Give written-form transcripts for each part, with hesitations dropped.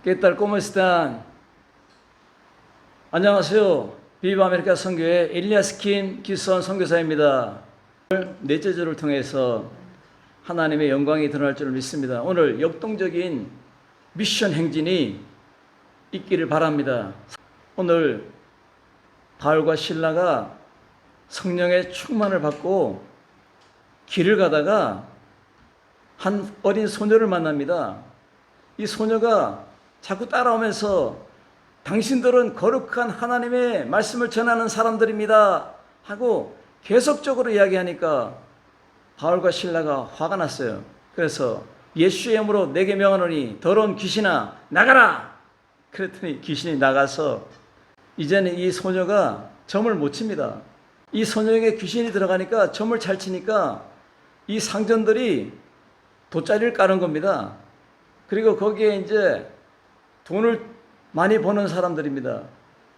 ¿Qué tal? ¿Cómo están? 안녕하세요. 비바 아메리카 선교회 엘리야스킨 기선 선교사입니다. 넷째 주를 통해서 하나님의 영광이 드러날 줄 믿습니다. 오늘 역동적인 미션 행진이 있기를 바랍니다. 오늘 바울과 실라가 성령의 충만을 받고 길을 가다가 한 어린 소녀를 만납니다. 이 소녀가 자꾸 따라오면서 당신들은 거룩한 하나님의 말씀을 전하는 사람들입니다 하고 계속적으로 이야기하니까 바울과 실라가 화가 났어요. 그래서 예수의 이름으로 내게 명하노니 더러운 귀신아 나가라! 그랬더니 귀신이 나가서 이제는 이 소녀가 점을 못 칩니다. 이 소녀에게 귀신이 들어가니까 점을 잘 치니까 이 상전들이 돗자리를 까는 겁니다. 그리고 거기에 이제 돈을 많이 버는 사람들입니다.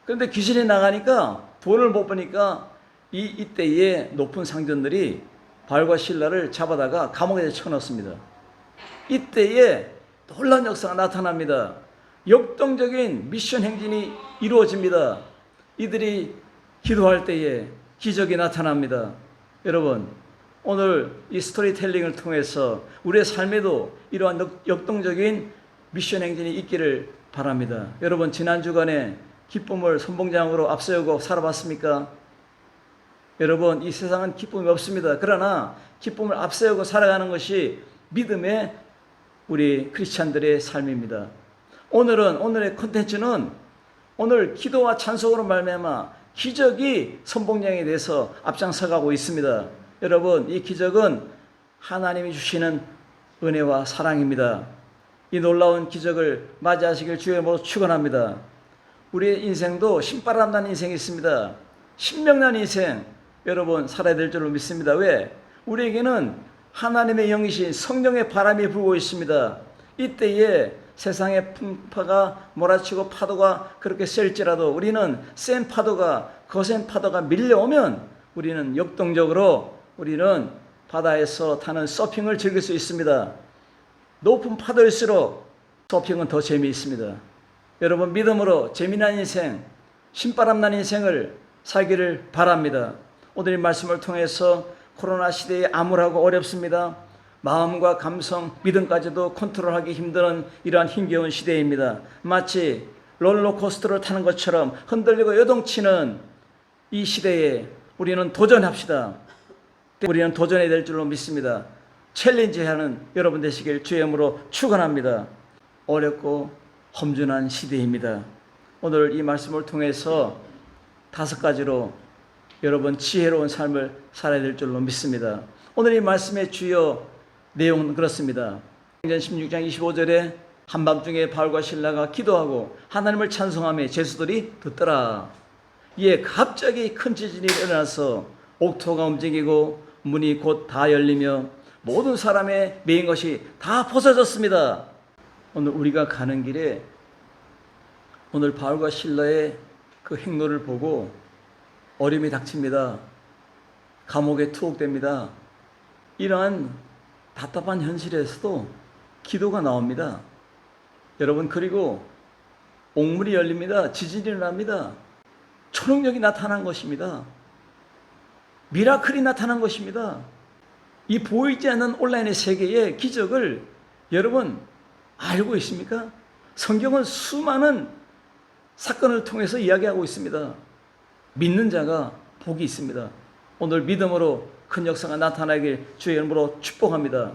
그런데 귀신이 나가니까 돈을 못 버니까 이때에 높은 상전들이 바울과 실라를 잡아다가 감옥에 쳐넣습니다. 이때에 놀라운 역사가 나타납니다. 역동적인 미션 행진이 이루어집니다. 이들이 기도할 때에 기적이 나타납니다. 여러분, 오늘 이 스토리텔링을 통해서 우리의 삶에도 이러한 역동적인 미션 행진이 있기를 바랍니다. 여러분, 지난 주간에 기쁨을 선봉장으로 앞세우고 살아봤습니까? 여러분, 이 세상은 기쁨이 없습니다. 그러나 기쁨을 앞세우고 살아가는 것이 믿음의 우리 크리스찬들의 삶입니다. 오늘의 콘텐츠는 오늘 기도와 찬송으로 말미암아 기적이 선봉장에 대해서 앞장서가고 있습니다. 여러분, 이 기적은 하나님이 주시는 은혜와 사랑입니다. 이 놀라운 기적을 맞이하시길 주의 이름으로 축원합니다. 우리의 인생도 신바람 난 인생이 있습니다. 신명난 인생 여러분 살아야 될 줄로 믿습니다. 왜? 우리에게는 하나님의 영이신 성령의 바람이 불고 있습니다. 이때에 세상의 풍파가 몰아치고 파도가 그렇게 셀지라도 우리는 센 파도가 거센 파도가 밀려오면 우리는 역동적으로 우리는 바다에서 타는 서핑을 즐길 수 있습니다. 높은 파도일수록 서핑은 더 재미있습니다. 여러분, 믿음으로 재미난 인생, 신바람난 인생을 살기를 바랍니다. 오늘 이 말씀을 통해서 코로나 시대에 암울하고 어렵습니다. 마음과 감성, 믿음까지도 컨트롤하기 힘든 이러한 힘겨운 시대입니다. 마치 롤러코스터를 타는 것처럼 흔들리고 요동치는 이 시대에 우리는 도전합시다. 우리는 도전해야 될 줄로 믿습니다. 챌린지하는 여러분 되시길 주의 이름으로 축원합니다. 어렵고 험준한 시대입니다. 오늘 이 말씀을 통해서 5가지로 여러분 지혜로운 삶을 살아야 될 줄로 믿습니다. 오늘 이 말씀의 주요 내용은 그렇습니다. 사도행전 16장 25절에 한밤중에 바울과 실라가 기도하고 하나님을 찬송하며 제수들이 듣더라. 이에 갑자기 큰 지진이 일어나서 옥토가 움직이고 문이 곧 다 열리며 모든 사람의 메인 것이 다 벗어졌습니다. 오늘 우리가 가는 길에 오늘 바울과 실라의 그 행로를 보고 어려움이 닥칩니다. 감옥에 투옥됩니다. 이러한 답답한 현실에서도 기도가 나옵니다. 여러분, 그리고 옥문이 열립니다. 지진이 일어납니다. 초능력이 나타난 것입니다. 미라클이 나타난 것입니다. 이 보이지 않는 온라인의 세계의 기적을 여러분 알고 있습니까? 성경은 수많은 사건을 통해서 이야기하고 있습니다. 믿는 자가 복이 있습니다. 오늘 믿음으로 큰 역사가 나타나길 주의 이름으로 축복합니다.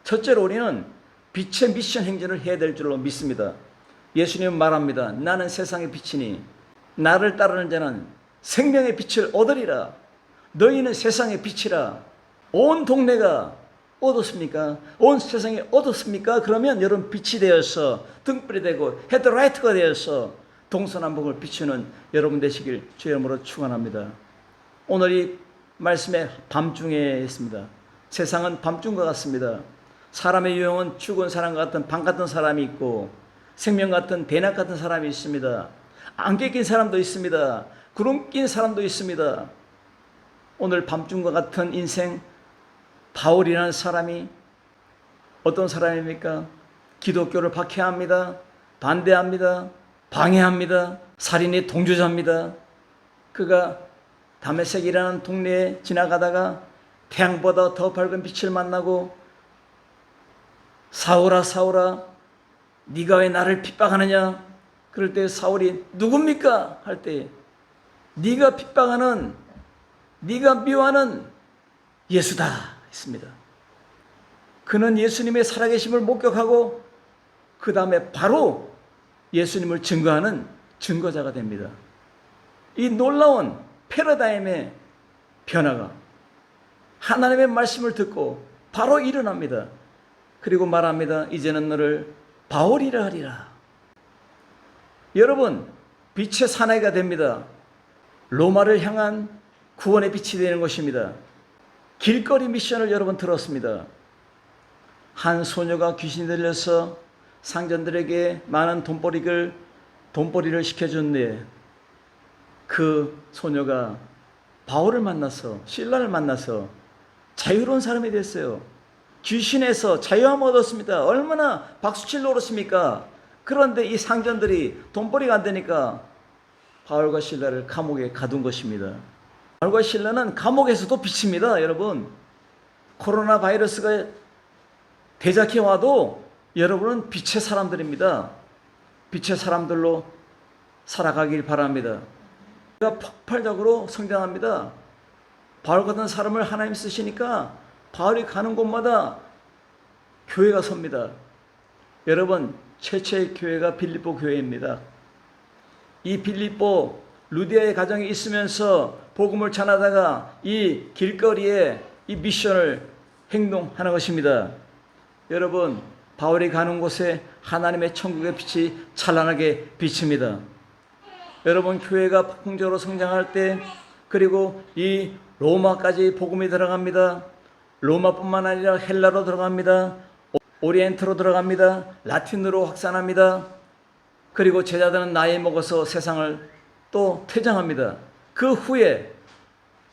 첫째로 우리는 빛의 미션 행진을 해야 될 줄로 믿습니다. 예수님은 말합니다. 나는 세상의 빛이니 나를 따르는 자는 생명의 빛을 얻으리라. 너희는 세상의 빛이라. 온 동네가 어둡습니까? 온 세상이 어둡습니까? 그러면 여러분 빛이 되어서 등불이 되고 헤드라이트가 되어서 동서남북을 비추는 여러분 되시길 주의 이름으로 축원합니다. 오늘 이 말씀의 밤중에 있습니다. 세상은 밤중과 같습니다. 사람의 유형은 죽은 사람 같은 밤 같은 사람이 있고 생명 같은 대낮 같은 사람이 있습니다. 안개 낀 사람도 있습니다. 구름 낀 사람도 있습니다. 오늘 밤중과 같은 인생, 바울이라는 사람이 어떤 사람입니까? 기독교를 박해합니다. 반대합니다. 방해합니다. 살인의 동조자입니다. 그가 다메섹이라는 동네에 지나가다가 태양보다 더 밝은 빛을 만나고 사울아 사울아 네가 왜 나를 핍박하느냐? 그럴 때 사울이 누굽니까? 할 때 네가 핍박하는 네가 미워하는 예수다 했습니다. 그는 예수님의 살아계심을 목격하고 그 다음에 바로 예수님을 증거하는 증거자가 됩니다. 이 놀라운 패러다임의 변화가 하나님의 말씀을 듣고 바로 일어납니다. 그리고 말합니다. 이제는 너를 바울이라 하리라. 여러분, 빛의 사나이가 됩니다. 로마를 향한 구원의 빛이 되는 것입니다. 길거리 미션을 여러분 들었습니다. 한 소녀가 귀신이 들려서 상전들에게 많은 돈벌이를 시켜줬는데 그 소녀가 바울을 만나서 신라를 만나서 자유로운 사람이 됐어요. 귀신에서 자유함을 얻었습니다. 얼마나 박수칠러 오르십니까? 그런데 이 상전들이 돈벌이가 안 되니까 바울과 신라를 감옥에 가둔 것입니다. 바울과 신라는 감옥에서도 비칩니다. 여러분, 코로나 바이러스가 대작해 와도 여러분은 빛의 사람들입니다. 빛의 사람들로 살아가길 바랍니다. 그가 폭발적으로 성장합니다. 바울 같은 사람을 하나님 쓰시니까 바울이 가는 곳마다 교회가 섭니다. 여러분, 최초의 교회가 빌립보 교회입니다. 이 빌립보 루디아의 가정에 있으면서 복음을 전하다가 이 길거리에 이 미션을 행동하는 것입니다. 여러분, 바울이 가는 곳에 하나님의 천국의 빛이 찬란하게 비칩니다. 여러분, 교회가 폭풍적으로 성장할 때, 그리고 이 로마까지 복음이 들어갑니다. 로마뿐만 아니라 헬라로 들어갑니다. 오리엔트로 들어갑니다. 라틴으로 확산합니다. 그리고 제자들은 나이 먹어서 세상을 또 퇴장합니다. 그 후에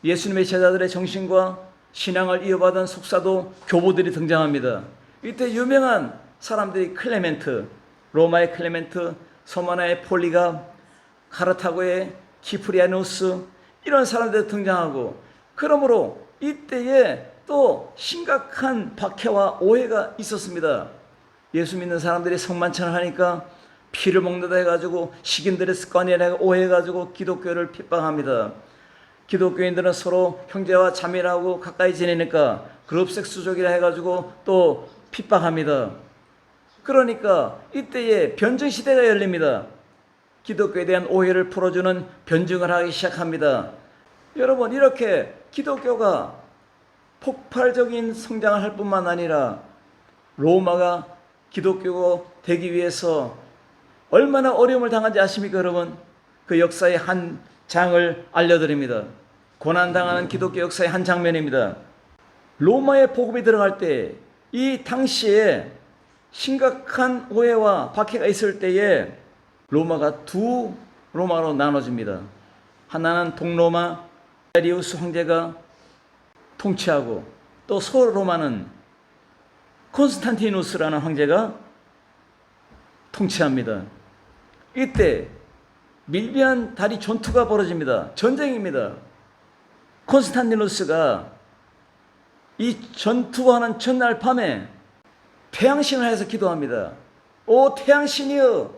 예수님의 제자들의 정신과 신앙을 이어받은 속사도 교보들이 등장합니다. 이때 유명한 사람들이 클레멘트, 로마의 클레멘트, 소마나의 폴리가, 카르타고의 키프리아누스, 이런 사람들이 등장하고, 그러므로 이때에 또 심각한 박해와 오해가 있었습니다. 예수 믿는 사람들이 성만찬을 하니까 피를 먹는다 해가지고 식인들의 습관이라 오해해가지고 기독교를 핍박합니다. 기독교인들은 서로 형제와 자매라고 가까이 지내니까 그룹섹스족이라 해가지고 또 핍박합니다. 그러니까 이때에 변증시대가 열립니다. 기독교에 대한 오해를 풀어주는 변증을 하기 시작합니다. 여러분, 이렇게 기독교가 폭발적인 성장을 할 뿐만 아니라 로마가 기독교가 되기 위해서 얼마나 어려움을 당한지 아십니까? 여러분, 그 역사의 한 장을 알려드립니다. 고난당하는 기독교 역사의 한 장면입니다. 로마에 복음이 들어갈 때, 이 당시에 심각한 오해와 박해가 있을 때에 로마가 두 로마로 나눠집니다. 하나는 동로마, 다리우스 황제가 통치하고, 또 서로마는 콘스탄티누스라는 황제가 통치합니다. 이때 밀비한 다리 전투가 벌어집니다. 전쟁입니다. 콘스탄티누스가 이 전투하는 전날 밤에 태양신을 해서 기도합니다. 오 태양신이여,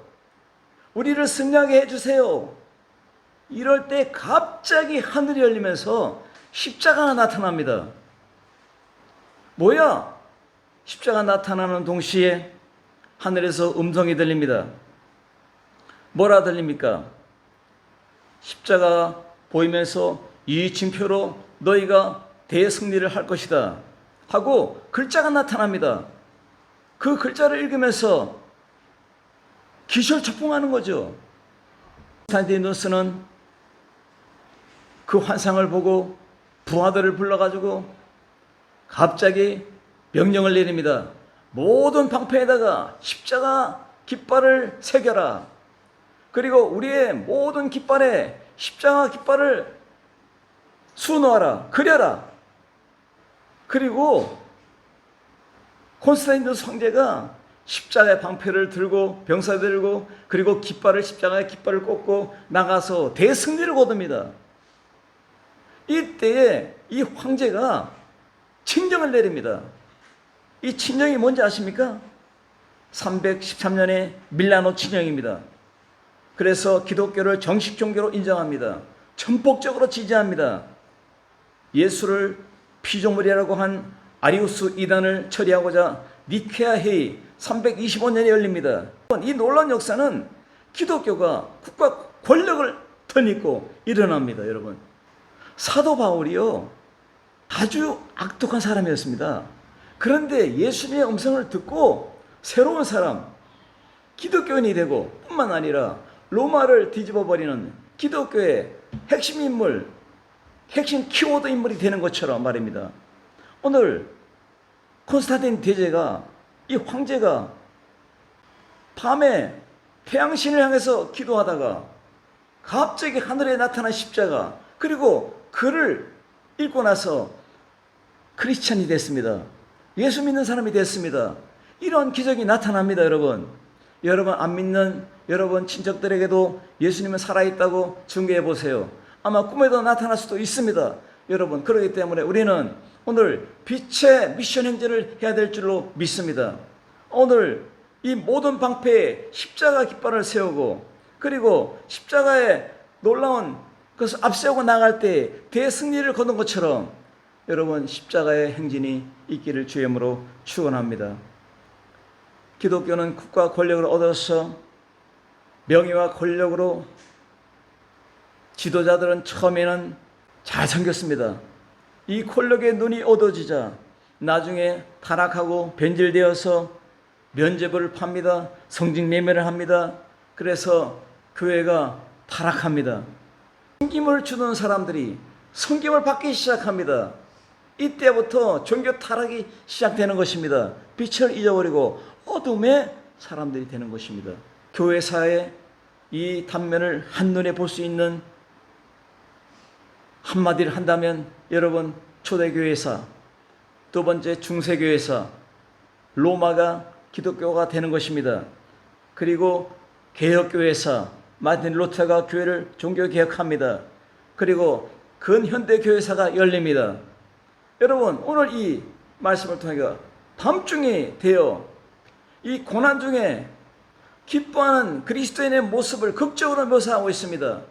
우리를 승리하게 해주세요. 이럴 때 갑자기 하늘이 열리면서 십자가가 나타납니다. 뭐야? 십자가 나타나는 동시에 하늘에서 음성이 들립니다. 뭐라 들립니까? 십자가 보이면서 이 징표로 너희가 대승리를 할 것이다 하고 글자가 나타납니다. 그 글자를 읽으면서 기절초풍하는 거죠. 콘스탄티누스는 그 환상을 보고 부하들을 불러가지고 갑자기 명령을 내립니다. 모든 방패에다가 십자가 깃발을 새겨라. 그리고 우리의 모든 깃발에 십자가 깃발을 수놓아라. 그려라. 그리고 콘스탄티누스 황제가 십자가의 방패를 들고 병사 들고 그리고 십자가의 깃발을 꽂고 나가서 대승리를 거둡니다. 이때에 이 황제가 칙령을 내립니다. 이 칙령이 뭔지 아십니까? 313년에 밀라노 칙령입니다. 그래서 기독교를 정식 종교로 인정합니다. 전폭적으로 지지합니다. 예수를 피조물이라고 한 아리우스 이단을 처리하고자 니케아 회의 325년에 열립니다. 이 놀라운 역사는 기독교가 국가 권력을 덧입고 일어납니다. 여러분, 사도 바울이요 아주 악독한 사람이었습니다. 그런데 예수님의 음성을 듣고 새로운 사람, 기독교인이 되고 뿐만 아니라 로마를 뒤집어버리는 기독교의 핵심 인물, 핵심 키워드 인물이 되는 것처럼 말입니다. 오늘 콘스탄틴 대제가, 이 황제가 밤에 태양신을 향해서 기도하다가 갑자기 하늘에 나타난 십자가, 그리고 글을 읽고 나서 크리스찬이 됐습니다. 예수 믿는 사람이 됐습니다. 이런 기적이 나타납니다. 여러분 안 믿는 여러분 친척들에게도 예수님은 살아있다고 증거해 보세요. 아마 꿈에도 나타날 수도 있습니다. 여러분, 그렇기 때문에 우리는 오늘 빛의 미션 행진을 해야 될 줄로 믿습니다. 오늘 이 모든 방패에 십자가 깃발을 세우고 그리고 십자가의 놀라운 그것을 앞세우고 나갈 때 대승리를 거둔 것처럼 여러분 십자가의 행진이 있기를 주의 이름으로 축원합니다. 기독교는 국가 권력을 얻어서 명예와 권력으로 지도자들은 처음에는 잘 섬겼습니다. 이 권력의 눈이 어두워지자 나중에 타락하고 변질되어서 면죄부를 팝니다. 성직매매를 합니다. 그래서 교회가 타락합니다. 섬김을 주는 사람들이 섬김을 받기 시작합니다. 이때부터 종교 타락이 시작되는 것입니다. 빛을 잊어버리고 어둠의 사람들이 되는 것입니다. 교회사의 이 단면을 한눈에 볼 수 있는 한마디를 한다면 여러분, 초대교회사, 두 번째 중세교회사, 로마가 기독교가 되는 것입니다. 그리고 개혁교회사, 마틴 루터가 교회를 종교개혁합니다. 그리고 근현대교회사가 열립니다. 여러분, 오늘 이 말씀을 통해 밤중에 되어 이 고난 중에 기뻐하는 그리스도인의 모습을 극적으로 묘사하고 있습니다.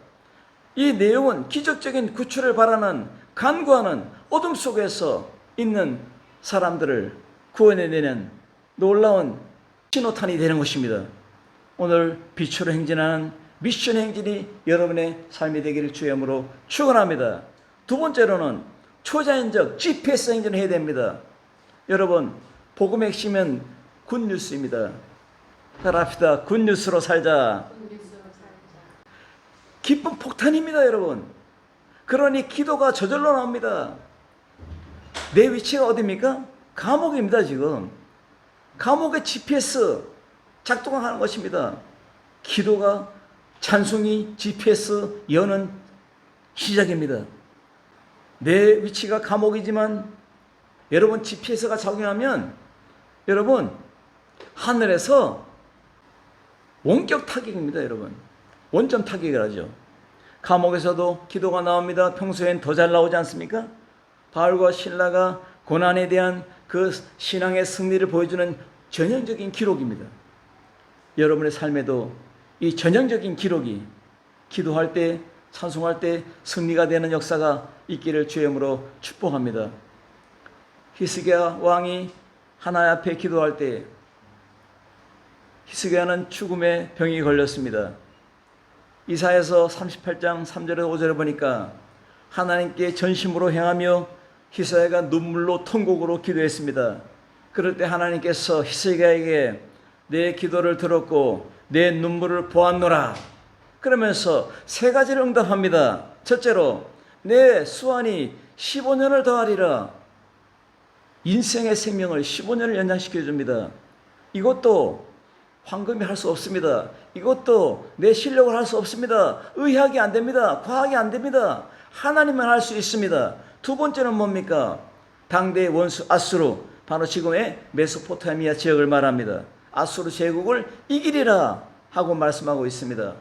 이 내용은 기적적인 구출을 바라는 간구하는 어둠 속에서 있는 사람들을 구원해내는 놀라운 신호탄이 되는 것입니다. 오늘 빛으로 행진하는 미션 행진이 여러분의 삶이 되기를 주의 이름으로 축원합니다. 두 번째로는 초자연적 GPS 행진을 해야 됩니다. 여러분, 복음의 핵심은 굿뉴스입니다. 따라합시다. 굿뉴스로 살자. 기쁜 폭탄입니다. 여러분, 그러니 기도가 저절로 나옵니다. 내 위치가 어디입니까? 감옥입니다. 지금 감옥의 GPS 작동하는 것입니다. 기도가 찬송이 GPS 여는 시작입니다. 내 위치가 감옥이지만 여러분 GPS가 작용하면 여러분 하늘에서 원격 타격입니다. 여러분 원점 타격을 하죠. 감옥에서도 기도가 나옵니다. 평소엔 더 잘 나오지 않습니까? 바울과 실라가 고난에 대한 그 신앙의 승리를 보여주는 전형적인 기록입니다. 여러분의 삶에도 이 전형적인 기록이 기도할 때, 찬송할 때 승리가 되는 역사가 있기를 주의 이름으로 축복합니다. 히스기야 왕이 하나님 앞에 기도할 때 히스기야는 죽음의 병이 걸렸습니다. 이사야서 38장 3절에서 5절을 보니까 하나님께 전심으로 행하며 히스기야가 눈물로 통곡으로 기도했습니다. 그럴 때 하나님께서 히스기야에게 내 기도를 들었고 내 눈물을 보았노라 그러면서 세 가지를 응답합니다. 첫째로 내 수완이 15년을 더하리라. 인생의 생명을 15년을 연장시켜 줍니다. 이것도 황금이 할 수 없습니다. 이것도 내 실력을 할 수 없습니다. 의학이 안 됩니다. 과학이 안 됩니다. 하나님만 할 수 있습니다. 두 번째는 뭡니까? 당대의 원수 아수르, 바로 지금의 메소포타미아 지역을 말합니다. 아수르 제국을 이기리라 하고 말씀하고 있습니다.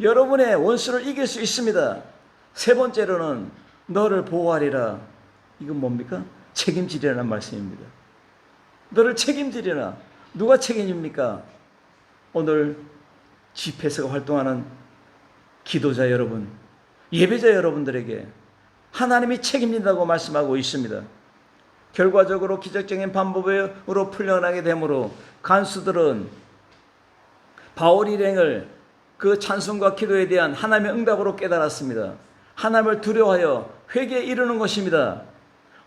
여러분의 원수를 이길 수 있습니다. 세 번째로는 너를 보호하리라. 이건 뭡니까? 책임지리라는 말씀입니다. 너를 책임지리라. 누가 책임집니까? 오늘 집회에서 활동하는 기도자 여러분, 예배자 여러분들에게 하나님이 책임진다고 말씀하고 있습니다. 결과적으로 기적적인 방법으로 풀려나게 되므로 간수들은 바울 일행을 그 찬송과 기도에 대한 하나님의 응답으로 깨달았습니다. 하나님을 두려워하여 회개에 이르는 것입니다.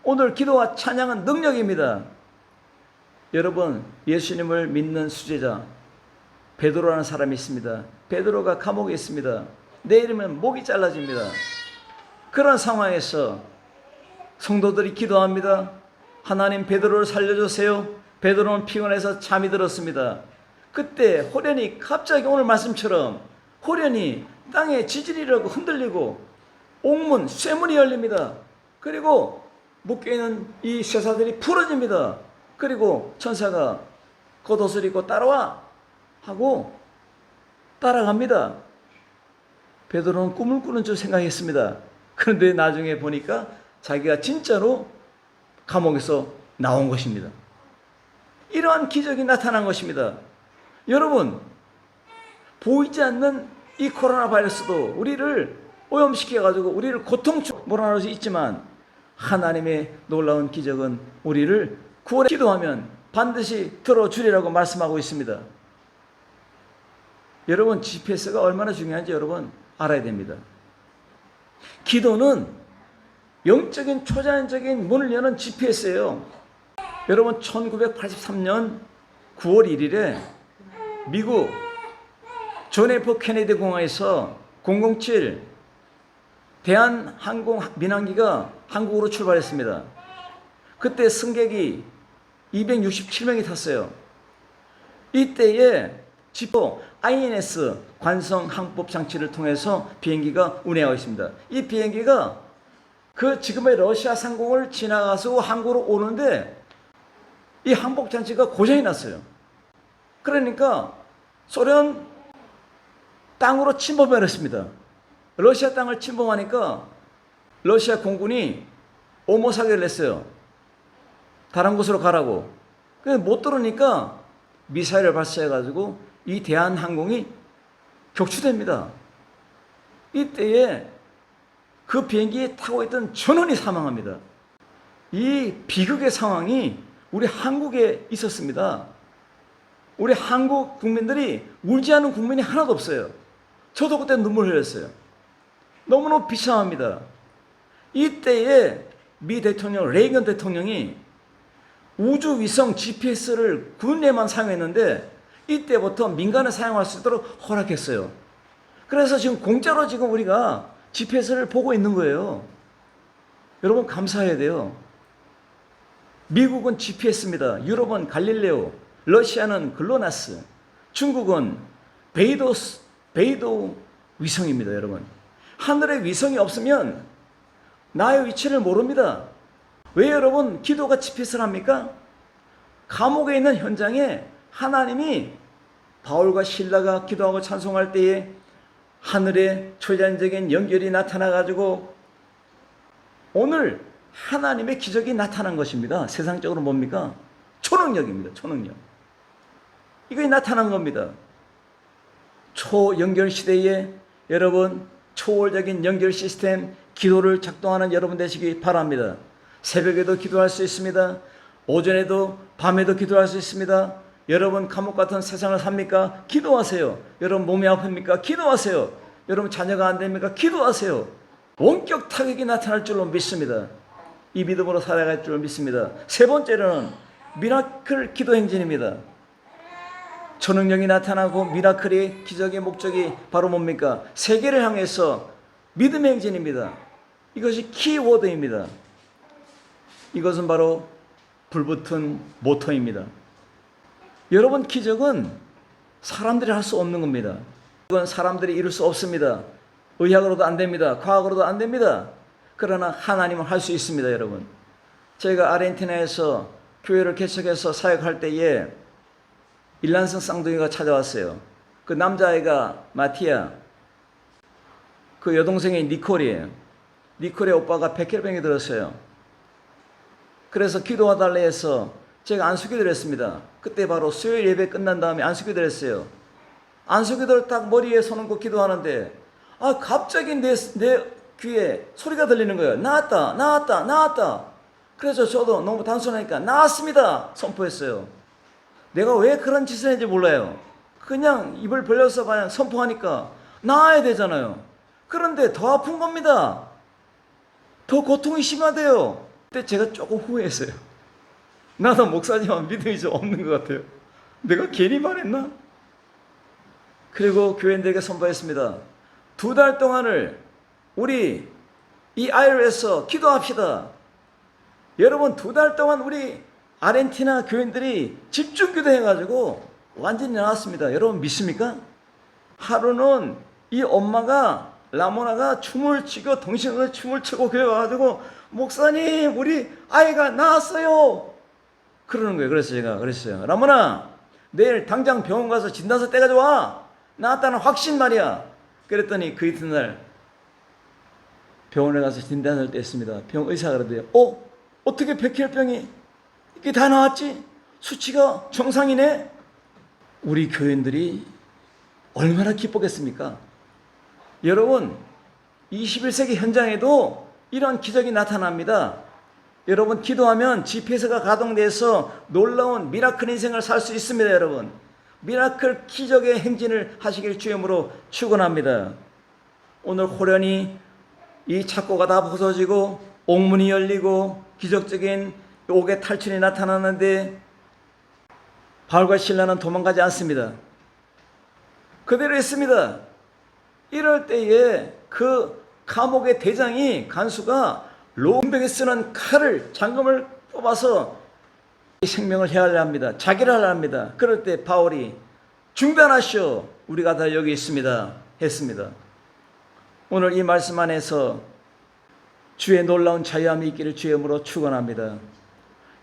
오늘 기도와 찬양은 능력입니다. 여러분, 예수님을 믿는 수제자 베드로라는 사람이 있습니다. 베드로가 감옥에 있습니다. 내일이면 목이 잘라집니다. 그런 상황에서 성도들이 기도합니다. 하나님, 베드로를 살려주세요. 베드로는 피곤해서 잠이 들었습니다. 그때 호련히 갑자기 오늘 말씀처럼 호련히 땅에 지지리라고 흔들리고 옥문, 쇠문이 열립니다. 그리고 묶여있는 이 쇠사들이 풀어집니다. 그리고 천사가 겉옷을 입고 따라와 하고 따라갑니다. 베드로는 꿈을 꾸는 줄 생각했습니다. 그런데 나중에 보니까 자기가 진짜로 감옥에서 나온 것입니다. 이러한 기적이 나타난 것입니다. 여러분, 보이지 않는 이 코로나 바이러스도 우리를 오염시켜가지고 우리를 고통주고 몰아넣을 수 있지만 하나님의 놀라운 기적은 우리를 구원해 기도하면 반드시 들어주리라고 말씀하고 있습니다. 여러분, GPS가 얼마나 중요한지 여러분 알아야 됩니다. 기도는 영적인 초자연적인 문을 여는 GPS예요. 여러분, 1983년 9월 1일에 미국 존 F 케네디 공항에서 007 대한항공 민항기가 한국으로 출발했습니다. 그때 승객이 267명이 탔어요. 이때에 지포 INS 관성 항법 장치를 통해서 비행기가 운행하고 있습니다. 이 비행기가 그 지금의 러시아 상공을 지나가서 한국으로 오는데 이 항복 장치가 고장이 났어요. 그러니까 소련 땅으로 침범을 했습니다. 러시아 땅을 침범하니까 러시아 공군이 오모사격을 했어요. 다른 곳으로 가라고. 그래서 못 들으니까 미사일을 발사해가지고 이 대한항공이 격추됩니다. 이때에 그 비행기에 타고 있던 전원이 사망합니다. 이 비극의 상황이 우리 한국에 있었습니다. 우리 한국 국민들이 울지 않은 국민이 하나도 없어요. 저도 그때 눈물 흘렸어요. 너무너무 비참합니다. 이때에 미 대통령 레이건 대통령이 우주위성 GPS를 군에만 사용했는데 이때부터 민간에 사용할 수 있도록 허락했어요. 그래서 지금 공짜로 지금 우리가 GPS를 보고 있는 거예요. 여러분, 감사해야 돼요. 미국은 GPS입니다. 유럽은 갈릴레오, 러시아는 글로나스, 중국은 베이도 위성입니다. 여러분, 하늘에 위성이 없으면 나의 위치를 모릅니다. 왜 여러분 기도가 GPS를 합니까? 감옥에 있는 현장에 하나님이 바울과 실라가 기도하고 찬송할 때에 하늘에 초자연적인 연결이 나타나가지고 오늘 하나님의 기적이 나타난 것입니다. 세상적으로 뭡니까? 초능력입니다. 초능력. 이게 나타난 겁니다. 초연결 시대에 여러분 초월적인 연결 시스템 기도를 작동하는 여러분 되시기 바랍니다. 새벽에도 기도할 수 있습니다. 오전에도 밤에도 기도할 수 있습니다. 여러분 감옥 같은 세상을 삽니까? 기도하세요. 여러분 몸이 아픕니까? 기도하세요. 여러분 자녀가 안 됩니까? 기도하세요. 원격 타격이 나타날 줄로 믿습니다. 이 믿음으로 살아갈 줄 믿습니다. 세 번째로는 미라클 기도 행진입니다. 초능력이 나타나고 미라클의 기적의 목적이 바로 뭡니까? 세계를 향해서 믿음의 행진입니다. 이것이 키워드입니다. 이것은 바로 불붙은 모터입니다. 여러분, 기적은 사람들이 할 수 없는 겁니다. 이건 사람들이 이룰 수 없습니다. 의학으로도 안 됩니다. 과학으로도 안 됩니다. 그러나 하나님은 할 수 있습니다. 여러분, 저희가 아르헨티나에서 교회를 개척해서 사역할 때에 일란성 쌍둥이가 찾아왔어요. 그 남자아이가 마티아, 그 여동생이 니콜이에요. 니콜의 오빠가 백혈병이 들었어요. 그래서 기도해달래 해서 제가 안수기도를 그때 바로 수요일 예배 끝난 다음에 안수기도를 했어요. 안수기도를 딱 머리에 손 얹고 기도하는데 갑자기 내 귀에 소리가 들리는 거예요. 나았다, 나았다, 나았다. 그래서 저도 너무 단순하니까 나았습니다 선포했어요. 내가 왜 그런 짓을 했는지 몰라요. 그냥 입을 벌려서 그냥 선포하니까 나아야 되잖아요. 그런데 더 아픈 겁니다. 더 고통이 심하대요. 그때 제가 조금 후회했어요. 나도 목사지만 믿음이 좀 없는 것 같아요. 내가 괜히 말했나? 그리고 교인들에게 선포했습니다. 2달 동안을 우리 이 아이로에서 기도합시다. 여러분 2달 동안 우리 아르헨티나 교인들이 집중 기도해가지고 완전히 나왔습니다. 여러분 믿습니까? 하루는 이 엄마가 라모나가 춤을 추고 동시에 춤을 추고 교회 와가지고 목사님 우리 아이가 나왔어요 그러는 거예요. 그래서 제가 그랬어요. 라모나 내일 당장 병원 가서 진단서 떼가지고 와. 나왔다는 확신 말이야. 그랬더니 그 이튿날 병원에 가서 진단을 뗐습니다. 병 의사가 그러대요. 어떻게 백혈병이 이게 다 나왔지? 수치가 정상이네? 우리 교인들이 얼마나 기뻤겠습니까? 여러분 21세기 현장에도 이런 기적이 나타납니다. 여러분 기도하면 GPS가 가동돼서 놀라운 미라클 인생을 살 수 있습니다. 여러분 미라클 기적의 행진을 하시길 주임으로 축원합니다. 오늘 호련히 이 착고가 다 벗어지고 옥문이 열리고 기적적인 옥의 탈출이 나타나는데 바울과 실라는 도망가지 않습니다. 그대로 있습니다. 이럴 때에 그 감옥의 대장이 간수가 로병에 쓰는 칼을 장검을 뽑아서 생명을 해하려 합니다. 자기를 하려 합니다. 그럴 때 바울이 중단하시오. 우리가 다 여기 있습니다. 했습니다. 오늘 이 말씀 안에서 주의 놀라운 자유함이 있기를 주의 이름으로 축원합니다.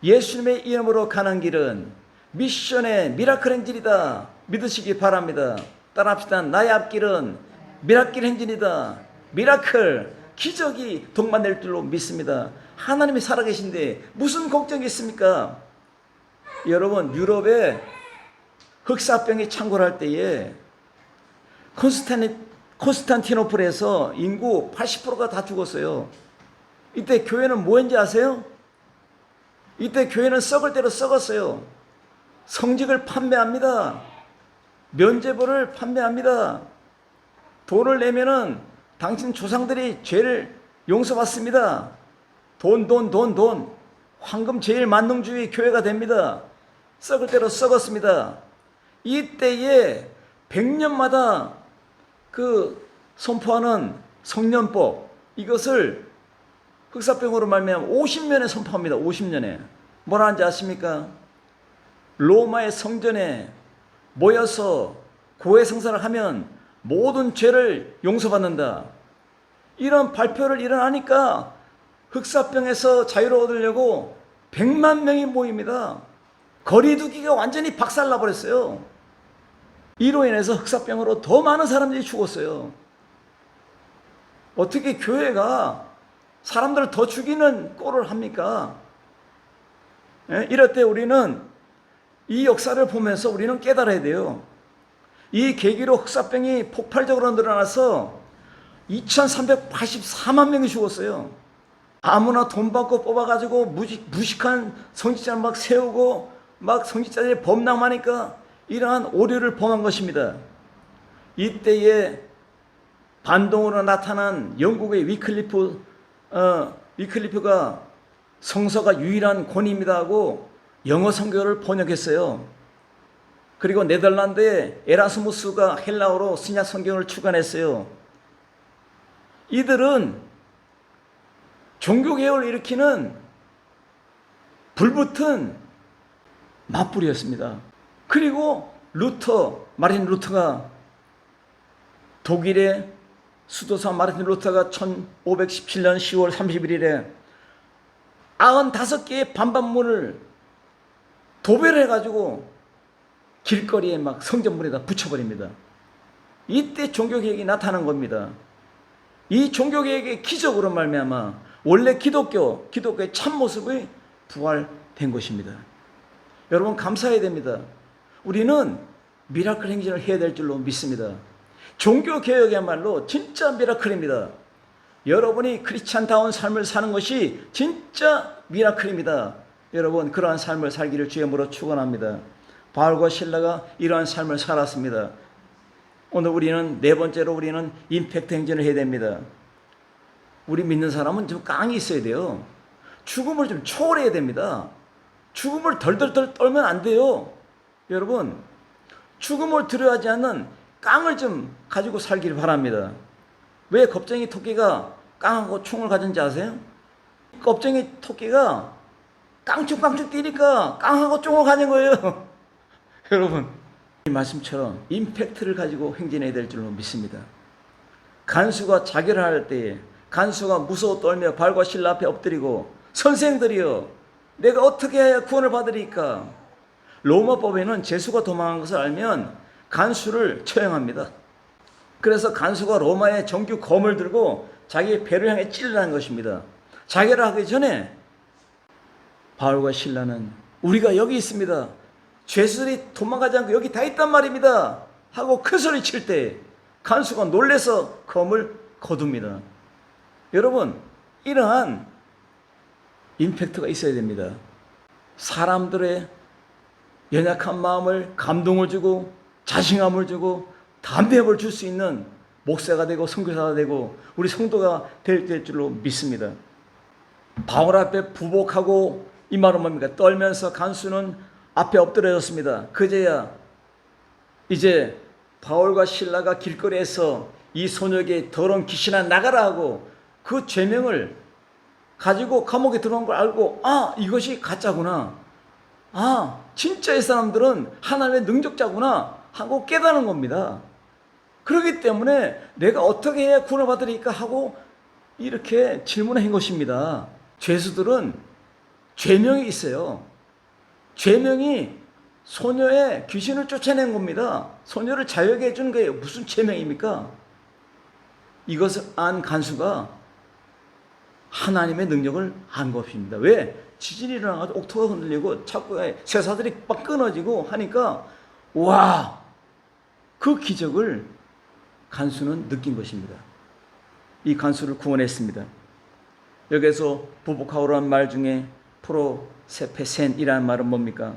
예수님의 이름으로 가는 길은 미션의 미라클 행진이다. 믿으시기 바랍니다. 따라합시다. 나의 앞길은 미라클 행진이다. 미라클 기적이 동반될 줄로 믿습니다. 하나님이 살아계신데 무슨 걱정이 있습니까? 여러분 유럽에 흑사병이 창궐할 때에 콘스탄티노플에서 인구 80%가 다 죽었어요. 이때 교회는 뭐 했는지 아세요? 이때 교회는 썩을 대로 썩었어요. 성직을 판매합니다. 면죄부를 판매합니다. 돈을 내면은 당신 조상들이 죄를 용서받습니다. 돈. 황금 제일 만능주의 교회가 됩니다. 썩을 대로 썩었습니다. 이때에 100년마다 그 선포하는 성년법 이것을 흑사병으로 말미암아 50년에 선포합니다. 50년에. 뭐라 하는지 아십니까? 로마의 성전에 모여서 고해성사를 하면 모든 죄를 용서받는다. 이런 발표를 일어나니까 흑사병에서 자유를 얻으려고 100만 명이 모입니다. 거리두기가 완전히 박살나버렸어요. 이로 인해서 흑사병으로 더 많은 사람들이 죽었어요. 어떻게 교회가 사람들을 더 죽이는 꼴을 합니까? 이럴 때 우리는 이 역사를 보면서 우리는 깨달아야 돼요. 이 계기로 흑사병이 폭발적으로 늘어나서 2384만 명이 죽었어요. 아무나 돈 받고 뽑아가지고 무식한 성직자를 막 세우고 막 성직자들이 범람하니까 이러한 오류를 범한 것입니다. 이때에 반동으로 나타난 영국의 위클리프가 성서가 유일한 권위입니다 하고 영어 성경을 번역했어요. 그리고 네덜란드의 에라스무스가 헬라어로 신약 성경을 출간했어요. 이들은 종교개혁을 일으키는 불붙은 맞불이었습니다. 그리고 마르틴 루터가 독일의 수도사 마르틴 루터가 1517년 10월 31일에 95개의 반반문을 도배를 해가지고 길거리에 막 성전문에다 붙여버립니다. 이때 종교개혁이 나타난 겁니다. 이 종교개혁의 기적으로 말미암아 원래 기독교의 참모습이 부활된 것입니다. 여러분 감사해야 됩니다. 우리는 미라클 행진을 해야 될 줄로 믿습니다. 종교개혁이야말로 진짜 미라클입니다. 여러분이 크리스찬다운 삶을 사는 것이 진짜 미라클입니다. 여러분 그러한 삶을 살기를 주의 이름으로 축원합니다. 바울과 실라가 이러한 삶을 살았습니다. 오늘 우리는 네 번째로 우리는 임팩트 행진을 해야 됩니다. 우리 믿는 사람은 좀 깡이 있어야 돼요. 죽음을 좀 초월해야 됩니다. 죽음을 덜덜덜 떨면 안 돼요. 여러분 죽음을 두려워하지 않는 깡을 좀 가지고 살기를 바랍니다. 왜 겁쟁이 토끼가 깡하고 총을 가진지 아세요? 겁쟁이 토끼가 깡충깡충 뛰니까 깡하고 총을 가진 거예요. 여러분 이 말씀처럼 임팩트를 가지고 행진해야 될 줄로 믿습니다. 간수가 자결을 할 때에 간수가 무서워 떨며 발과 실라 앞에 엎드리고 선생들이여 내가 어떻게 해야 구원을 받으리까? 로마법에는 죄수가 도망한 것을 알면 간수를 처형합니다. 그래서 간수가 로마의 정규 검을 들고 자기의 배를 향해 찔러라는 것입니다. 자결을 하기 전에 바울과 실라는 우리가 여기 있습니다. 죄수들이 도망가지 않고 여기 다 있단 말입니다. 하고 큰 소리 칠 때 간수가 놀래서 검을 거둡니다. 여러분 이러한 임팩트가 있어야 됩니다. 사람들의 연약한 마음을 감동을 주고 자신감을 주고 담대함을 줄 수 있는 목사가 되고 선교사가 되고 우리 성도가 될 줄로 믿습니다. 바울 앞에 부복하고 이 말은 뭡니까? 떨면서 간수는 앞에 엎드려졌습니다. 그제야 이제 바울과 실라가 길거리에서 이 소녀에게 더러운 귀신아 나가라 하고 그 죄명을 가지고 감옥에 들어온 걸 알고 아 이것이 가짜구나. 아 진짜의 사람들은 하나님의 능력자구나 하고 깨닫는 겁니다. 그렇기 때문에 내가 어떻게 해야 구원을 받으리까 하고 이렇게 질문한 것입니다. 죄수들은 죄명이 있어요. 죄명이 소녀의 귀신을 쫓아낸 겁니다. 소녀를 자유하게 해주는 거예요. 무슨 죄명입니까? 이것을 안 간수가 하나님의 능력을 안 것입니다. 왜? 지진이 일어나가지고 옥토가 흔들리고 자꾸 쇠사들이 막 끊어지고 하니까 와! 그 기적을 간수는 느낀 것입니다. 이 간수를 구원했습니다. 여기서 부복하오라는 말 중에 프로세페센이라는 말은 뭡니까?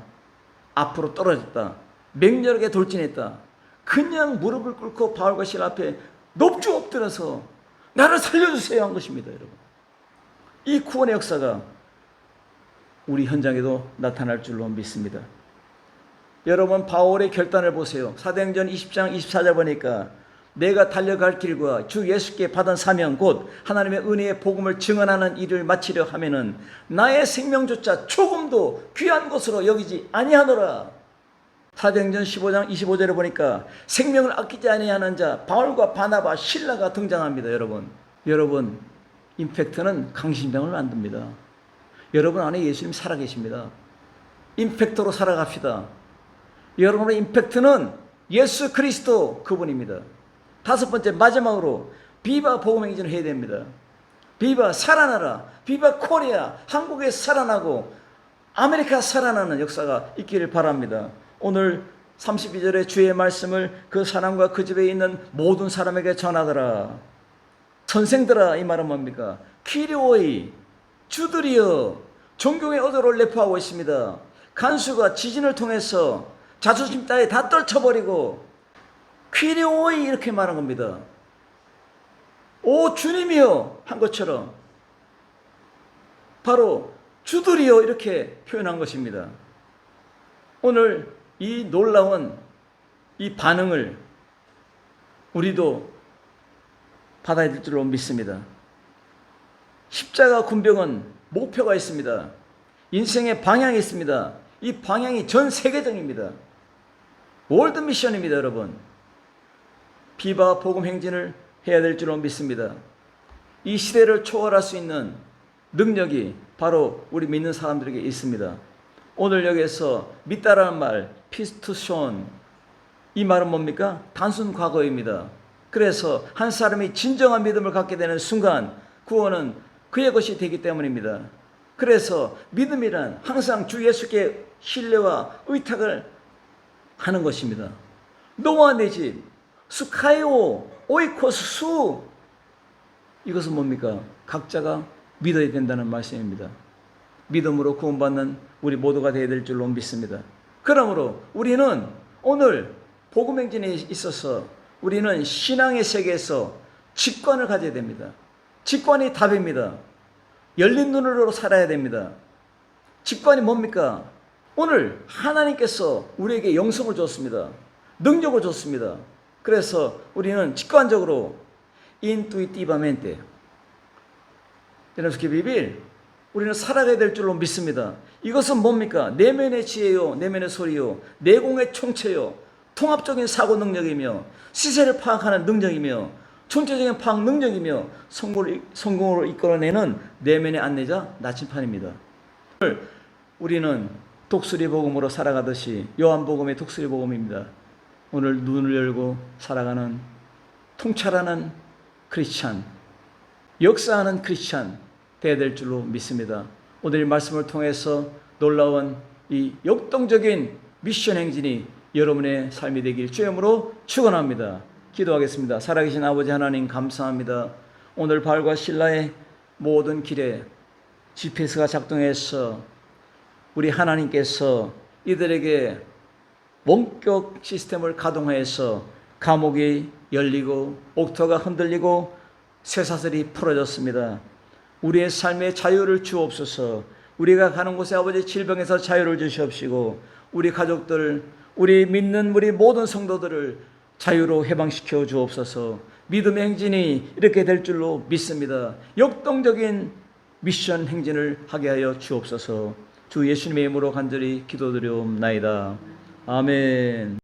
앞으로 떨어졌다. 맹렬하게 돌진했다. 그냥 무릎을 꿇고 바울과 실라 앞에 높주 엎드려서 나를 살려주세요 한 것입니다. 여러분. 이 구원의 역사가 우리 현장에도 나타날 줄로 믿습니다. 여러분 바울의 결단을 보세요. 사도행전 20장 24절 보니까 내가 달려갈 길과 주 예수께 받은 사명 곧 하나님의 은혜의 복음을 증언하는 일을 마치려 하면은 나의 생명조차 조금도 귀한 것으로 여기지 아니하노라. 사도행전 15장 25절에 보니까 생명을 아끼지 아니하는 자 바울과 바나바 실라가 등장합니다. 여러분 임팩트는 강심장을 만듭니다. 여러분 안에 예수님 살아계십니다. 임팩트로 살아갑시다. 여러분의 임팩트는 예수 그리스도 그분입니다. 다섯 번째 마지막으로 비바 복음행진을 해야 됩니다. 비바 살아나라. 비바 코리아 한국에 살아나고 아메리카 살아나는 역사가 있기를 바랍니다. 오늘 32절의 주의 말씀을 그 사람과 그 집에 있는 모든 사람에게 전하더라. 선생들아 이 말은 뭡니까? 키리오이 주들이여 종교의 어조를 내포하고 있습니다. 간수가 지진을 통해서 자존심 따위 다 떨쳐버리고 퀴리오이 이렇게 말한 겁니다. 오 주님이여 한 것처럼 바로 주들이여 이렇게 표현한 것입니다. 오늘 이 놀라운 이 반응을 우리도 받아야 될 줄로 믿습니다. 십자가 군병은 목표가 있습니다. 인생의 방향이 있습니다. 이 방향이 전 세계적입니다. 월드 미션입니다. 여러분 비바 복음 행진을 해야 될 줄로 믿습니다. 이 시대를 초월할 수 있는 능력이 바로 우리 믿는 사람들에게 있습니다. 오늘 여기에서 믿다라는 말 피스투션, 이 말은 뭡니까? 단순 과거입니다. 그래서 한 사람이 진정한 믿음을 갖게 되는 순간 구원은 그의 것이 되기 때문입니다. 그래서 믿음이란 항상 주 예수께 신뢰와 의탁을 하는 것입니다. 너와 내 집, 수카이오, 오이코스 수, 이것은 뭡니까? 각자가 믿어야 된다는 말씀입니다. 믿음으로 구원받는 우리 모두가 되어야 될 줄로 믿습니다. 그러므로 우리는 오늘 복음행진에 있어서 우리는 신앙의 세계에서 직관을 가져야 됩니다. 직관이 답입니다. 열린 눈으로 살아야 됩니다. 직관이 뭡니까? 오늘 하나님께서 우리에게 영성을 줬습니다. 능력을 줬습니다. 그래서 우리는 직관적으로 intuitivamente tenemos que vivir, 우리는 살아가야 될 줄로 믿습니다. 이것은 뭡니까? 내면의 지혜요, 내면의 소리요, 내공의 총체요, 통합적인 사고 능력이며 시세를 파악하는 능력이며 전체적인 파악 능력이며 성공으로 이끌어내는 내면의 안내자 나침판입니다. 오늘 우리는 독수리 복음으로 살아가듯이 요한복음의 독수리 복음입니다. 오늘 눈을 열고 살아가는 통찰하는 크리스찬, 역사하는 크리스찬 되어야 될 줄로 믿습니다. 오늘 이 말씀을 통해서 놀라운 이 역동적인 미션 행진이 여러분의 삶이 되길 주의 이름으로 축원합니다. 기도하겠습니다. 살아계신 아버지 하나님 감사합니다. 오늘 발과 신라의 모든 길에 GPS가 작동해서 우리 하나님께서 이들에게 원격 시스템을 가동해서 감옥이 열리고 옥토가 흔들리고 쇠사슬이 풀어졌습니다. 우리의 삶의 자유를 주옵소서. 우리가 가는 곳에 아버지 질병에서 자유를 주시옵시고 우리 가족들, 우리 믿는 우리 모든 성도들을 자유로 해방시켜 주옵소서. 믿음의 행진이 이렇게 될 줄로 믿습니다. 역동적인 미션 행진을 하게 하여 주옵소서. 주 예수님의 이름으로 간절히 기도드리옵나이다. 아멘.